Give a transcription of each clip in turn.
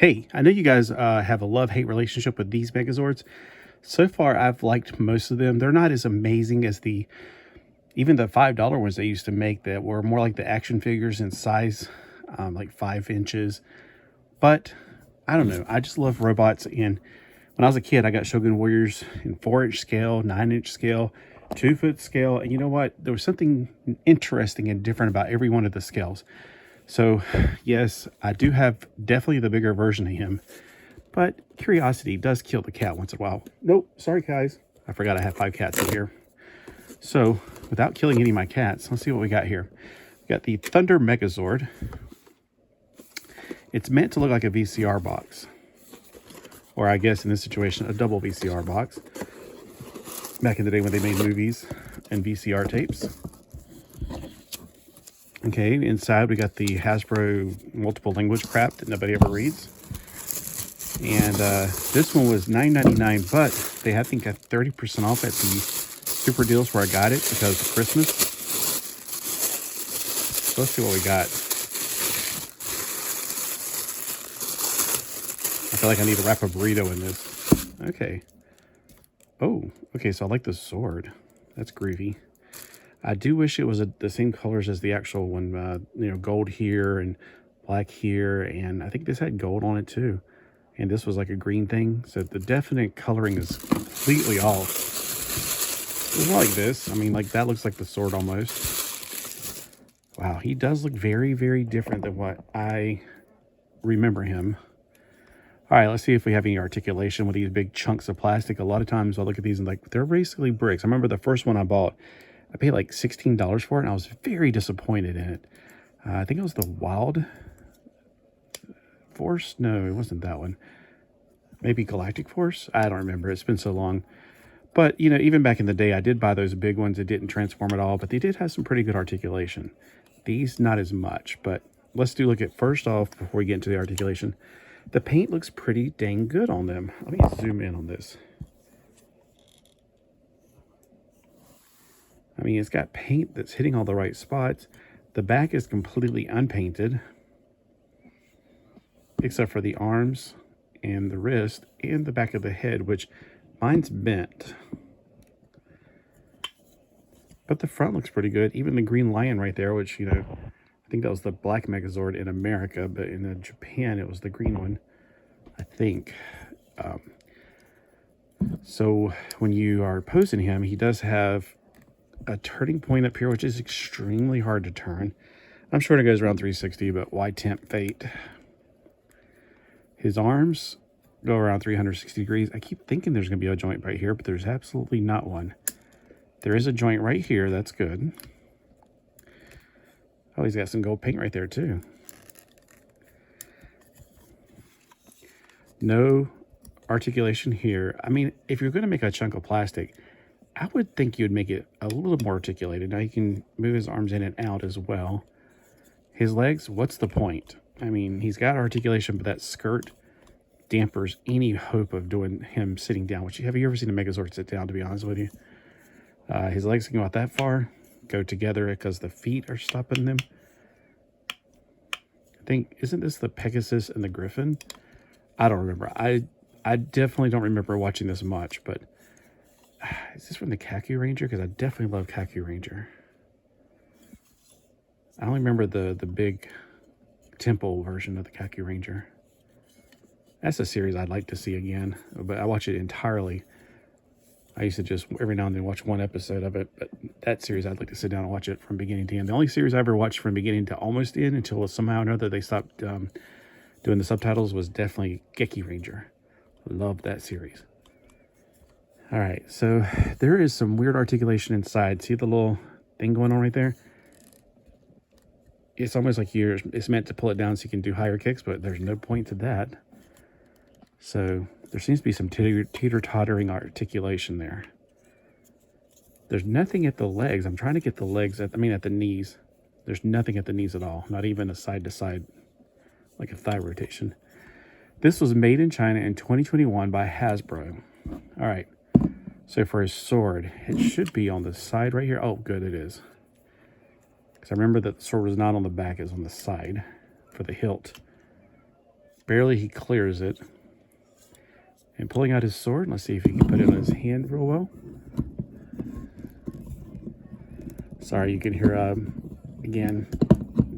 Hey, I know you guys have a love-hate relationship with these Megazords. So far, I've liked most of them. They're not as amazing as even the $5 ones they used to make that were more like the action figures in size, like 5 inches. But I don't know. I just love robots. And when I was a kid, I got Shogun Warriors in 4-inch scale, 9-inch scale, 2-foot scale. And you know what? There was something interesting and different about every one of the scales. So, yes, I do have definitely the bigger version of him, but curiosity does kill the cat once in a while. Nope, sorry, guys. I forgot I have 5 cats in here. So, without killing any of my cats, let's see what we got here. We got the Thunder Megazord. It's meant to look like a VCR box, or I guess in this situation, a double VCR box. Back in the day when they made movies and VCR tapes. Okay, inside we got the Hasbro multiple language crap that nobody ever reads. And this one was $9.99, but they I think got 30% off at the super deals where I got it because of Christmas. So let's see what we got. I feel like I need to wrap a burrito in this. Okay. Oh, okay, so I like the sword. That's groovy. I do wish it was the same colors as the actual one, gold here and black here, and I think this had gold on it too. And this was like a green thing, so the definite coloring is completely off. It's not like this. I mean, like that looks like the sword almost. Wow, he does look very, very different than what I remember him. All right, let's see if we have any articulation with these big chunks of plastic. A lot of times I'll look at these and like, they're basically bricks. I remember the first one I bought, I paid like $16 for it, and I was very disappointed in it. I think it was the Wild Force. No, it wasn't that one. Maybe Galactic Force? I don't remember. It's been so long. But, even back in the day, I did buy those big ones. It didn't transform at all, but they did have some pretty good articulation. These, not as much. But let's look at, first off, before we get into the articulation, the paint looks pretty dang good on them. Let me zoom in on this. I mean, it's got paint that's hitting all the right spots. The back is completely unpainted, except for the arms and the wrist and the back of the head, which mine's bent. But the front looks pretty good. Even the green lion right there, which, I think that was the black Megazord in America, but in Japan, it was the green one, I think. So when you are posing him, he does have a turning point up here, which is extremely hard to turn. I'm sure it goes around 360, but why tempt fate? His arms go around 360 degrees. I keep thinking there's going to be a joint right here, but there's absolutely not one. There is a joint right here. That's good. Oh, he's got some gold paint right there too. No articulation here. I mean, if you're going to make a chunk of plastic, I would think you'd make it a little more articulated. Now you can move his arms in and out as well. His legs, what's the point? I mean, he's got articulation, but that skirt dampers any hope of doing him sitting down. Have you ever seen a Megazord sit down, to be honest with you? His legs can go out that far, go together because the feet are stopping them. I think, isn't this the Pegasus and the Griffin? I don't remember. I definitely don't remember watching this much, but is this from the Khaki Ranger? Because I definitely love Khaki Ranger. I only remember the big temple version of the Khaki Ranger. That's a series I'd like to see again, but I watch it entirely. I used to just every now and then watch one episode of it, but that series I'd like to sit down and watch it from beginning to end. The only series I ever watched from beginning to almost end until somehow or another they stopped doing the subtitles was definitely Khaki Ranger. Love that series. All right, so there is some weird articulation inside. See the little thing going on right there? It's almost like it's meant to pull it down so you can do higher kicks, but there's no point to that. So there seems to be some teeter-tottering articulation there. There's nothing at the legs. I'm trying to get the legs at the knees. There's nothing at the knees at all. Not even a side-to-side, like a thigh rotation. This was made in China in 2021 by Hasbro. All right. So for his sword, it should be on the side right here. Oh, good, it is. Because I remember that the sword was not on the back, it was on the side for the hilt. barely he clears it. And pulling out his sword, let's see if he can put it on his hand real well. Sorry, you can hear, again,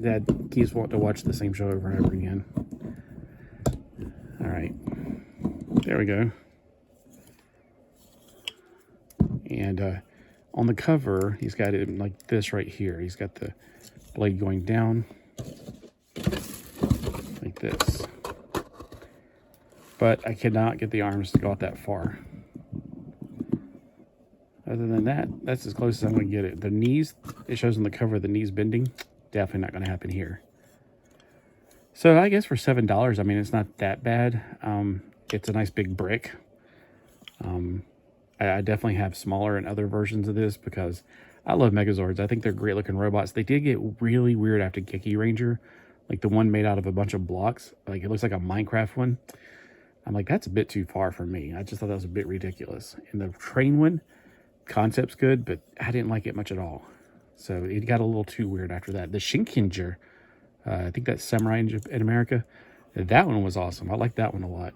Dad keeps wanting to watch the same show over and over again. All right, there we go. And on the cover, he's got it like this right here. He's got the blade going down like this. But I cannot get the arms to go out that far. Other than that, that's as close as I'm going to get it. The knees, it shows on the cover, the knees bending. Definitely not going to happen here. So I guess for $7, I mean, it's not that bad. It's a nice big brick. I definitely have smaller and other versions of this because I love Megazords. I think they're great looking robots. They did get really weird after Gecky Ranger. Like the one made out of a bunch of blocks. Like it looks like a Minecraft one. I'm like, that's a bit too far for me. I just thought that was a bit ridiculous. And the train one, concept's good, but I didn't like it much at all. So it got a little too weird after that. The Shinkinger, I think that's Samurai in America. That one was awesome. I like that one a lot.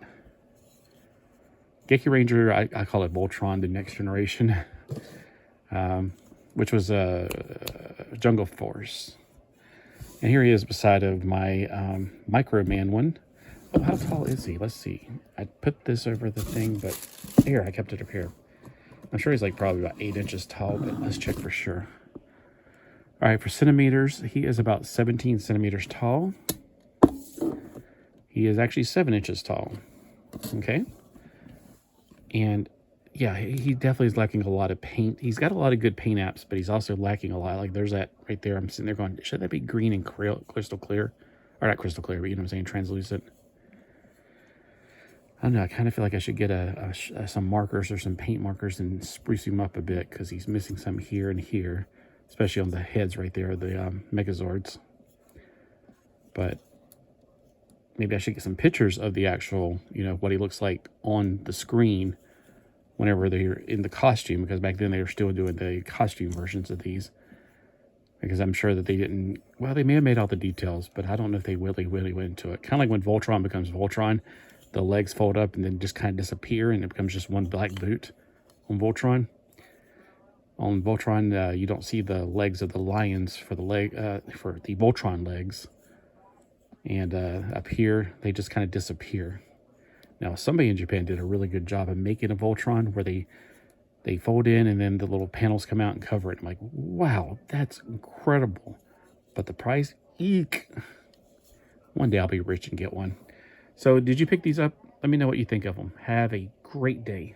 Gecky Ranger, I call it Voltron, the next generation, which was Jungle Force. And here he is beside of my Micro Man one. Oh, how tall is he? Let's see. I put this over the thing, but here, I kept it up here. I'm sure he's like probably about 8 inches tall, but let's check for sure. All right, for centimeters, he is about 17 centimeters tall. He is actually 7 inches tall. Okay. And yeah, he definitely is lacking a lot of paint. He's got a lot of good paint apps, but he's also lacking a lot. Like there's that right there. I'm sitting there going, should that be green and crystal clear? Or not crystal clear, but you know what I'm saying, translucent. I don't know, I kind of feel like I should get some markers or some paint markers and spruce him up a bit because he's missing some here and here, especially on the heads right there, the Megazords. But maybe I should get some pictures of the actual, you know, what he looks like on the screen whenever they're in the costume, because back then they were still doing the costume versions of these. Because I'm sure that they didn't, well, they may have made all the details, but I don't know if they really went into it. Kind of like when Voltron becomes Voltron, the legs fold up and then just kind of disappear and it becomes just one black boot on Voltron. On Voltron, you don't see the legs of the lions for the Voltron legs. And up here, they just kind of disappear. Now, somebody in Japan did a really good job of making a Voltron where they fold in and then the little panels come out and cover it. I'm like, wow, that's incredible. But the price, eek. One day I'll be rich and get one. So did you pick these up? Let me know what you think of them. Have a great day.